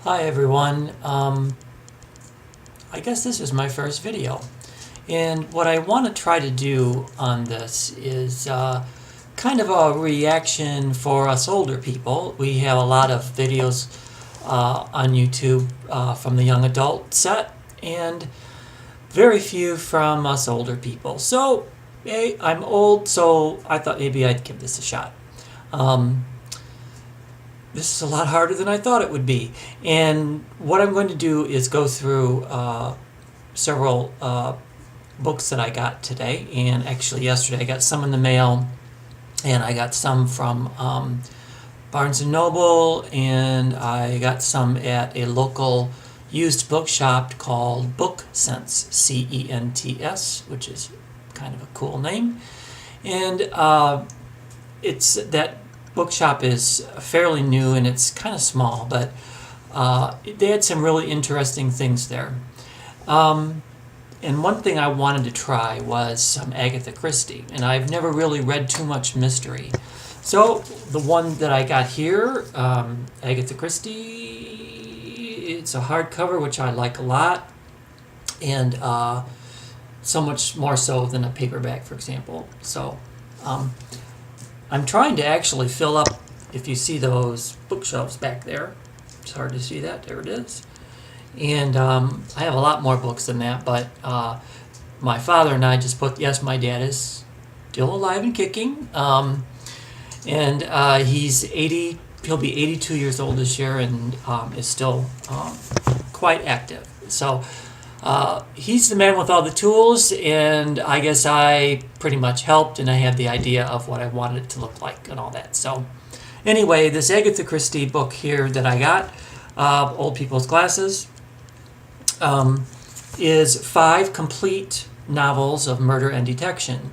Hi everyone. I guess this is my first video, and what I want to try to do on this is kind of a reaction for us older people. We have a lot of videos on YouTube from the young adult set, and very few from us older people. So, hey, I'm old, so I thought maybe I'd give this a shot. This is a lot harder than I thought it would be. And what I'm going to do is go through several books that I got today. And actually yesterday I got some in the mail, and I got some from Barnes & Noble, and I got some at a local used bookshop called BookSense, C-E-N-T-S, which is kind of a cool name. And it's that bookshop is fairly new and it's kind of small, but they had some really interesting things there. And one thing I wanted to try was some Agatha Christie, and I've never really read too much mystery. So the one that I got here, Agatha Christie, it's a hardcover, which I like a lot, and so much more so than a paperback, for example. So I'm trying to actually fill up, if you see those bookshelves back there. It's hard to see that. There it is. And I have a lot more books than that, but my father and I just put, yes, my dad is still alive and kicking. And he's 80, he'll be 82 years old this year, and is still quite active. So he's the man with all the tools, and I guess I pretty much helped, and I had the idea of what I wanted it to look like and all that. So anyway, this Agatha Christie book here that I got, Old People's Glasses, is 5 complete novels of murder and detection.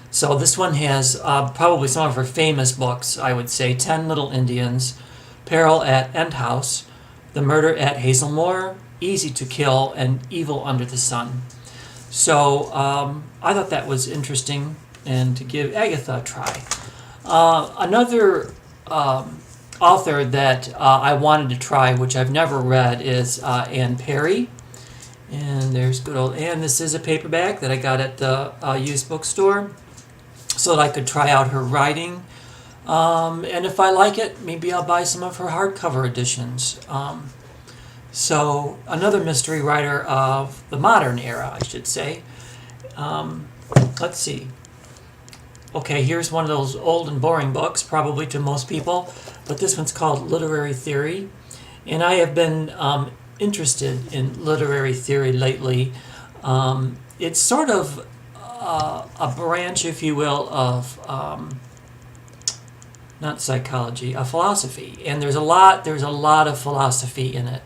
So this one has probably some of her famous books, I would say: 10 Little Indians, Peril at End House, The Murder at Hazelmoor, Easy to Kill, and Evil Under the Sun. So I thought that was interesting, and to give Agatha a try. Another author that I wanted to try, which I've never read, is Anne Perry. And there's good old Anne. This is a paperback that I got at the used bookstore, so that I could try out her writing. And if I like it, maybe I'll buy some of her hardcover editions. So another mystery writer of the modern era, I should say. Let's see. Okay, here's one of those old and boring books, probably to most people, but this one's called Literary Theory. And I have been interested in literary theory lately. It's sort of a branch, if you will, of not psychology, a philosophy. And there's a lot of philosophy in it.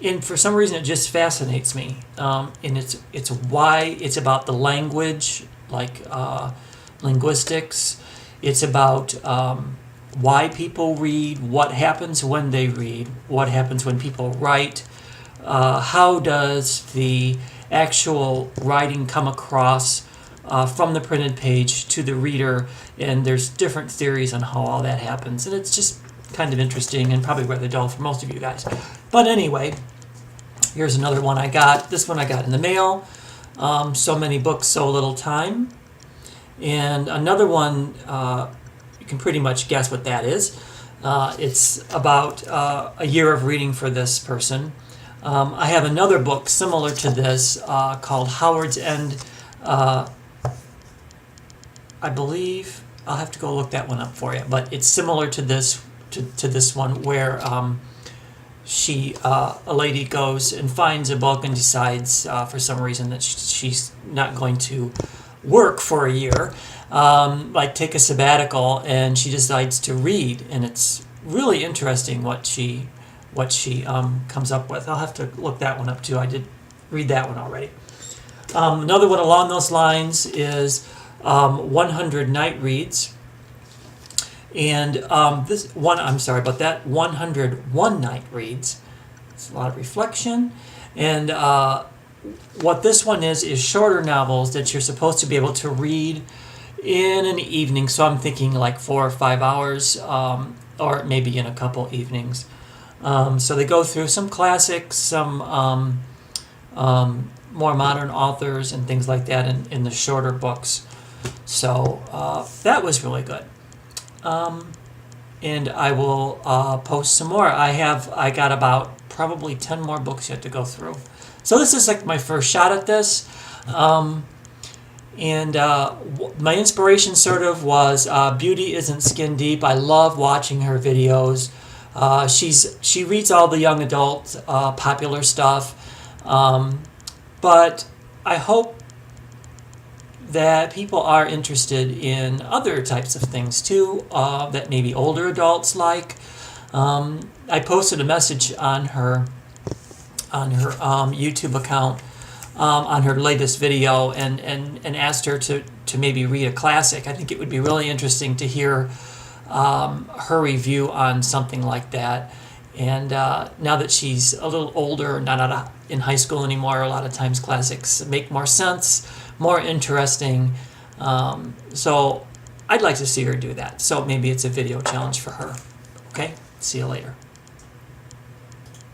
And for some reason it just fascinates me. And it's why it's about the language, like linguistics. It's about why people read, what happens when they read, what happens when people write, how does the actual writing come across from the printed page to the reader, and there's different theories on how all that happens, and it's just kind of interesting and probably rather dull for most of you guys. But anyway, here's another one I got. This one I got in the mail. So many books, so little time. And another one, you can pretty much guess what that is. It's about a year of reading for this person. I have another book similar to this called Howard's End. I believe I'll have to go look that one up for you, but it's similar to this this one, where a lady goes and finds a book and decides for some reason that she's not going to work for a year, like take a sabbatical, and she decides to read, and it's really interesting what she comes up with. I'll have to look that one up too. I did read that one already. Another one along those lines is 100 Night Reads. And this one, I'm sorry about that, 101 Night Reads. It's a lot of reflection. And what this one is shorter novels that you're supposed to be able to read in an evening. So I'm thinking like 4 or 5 hours, or maybe in a couple evenings. So they go through some classics, some more modern authors and things like that in the shorter books. So that was really good. And I will post some more. I got about probably 10 more books yet to go through. So this is like my first shot at this. My inspiration sort of was Beauty Isn't Skin Deep. I love watching her videos. She reads all the young adult popular stuff. But I hope that people are interested in other types of things too, that maybe older adults like. I posted a message on her YouTube account on her latest video and asked her to maybe read a classic. I think it would be really interesting to hear her review on something like that. And now that she's a little older, not in high school anymore, a lot of times classics make more sense, more interesting. So I'd like to see her do that. So maybe it's a video challenge for her. Okay, see you later.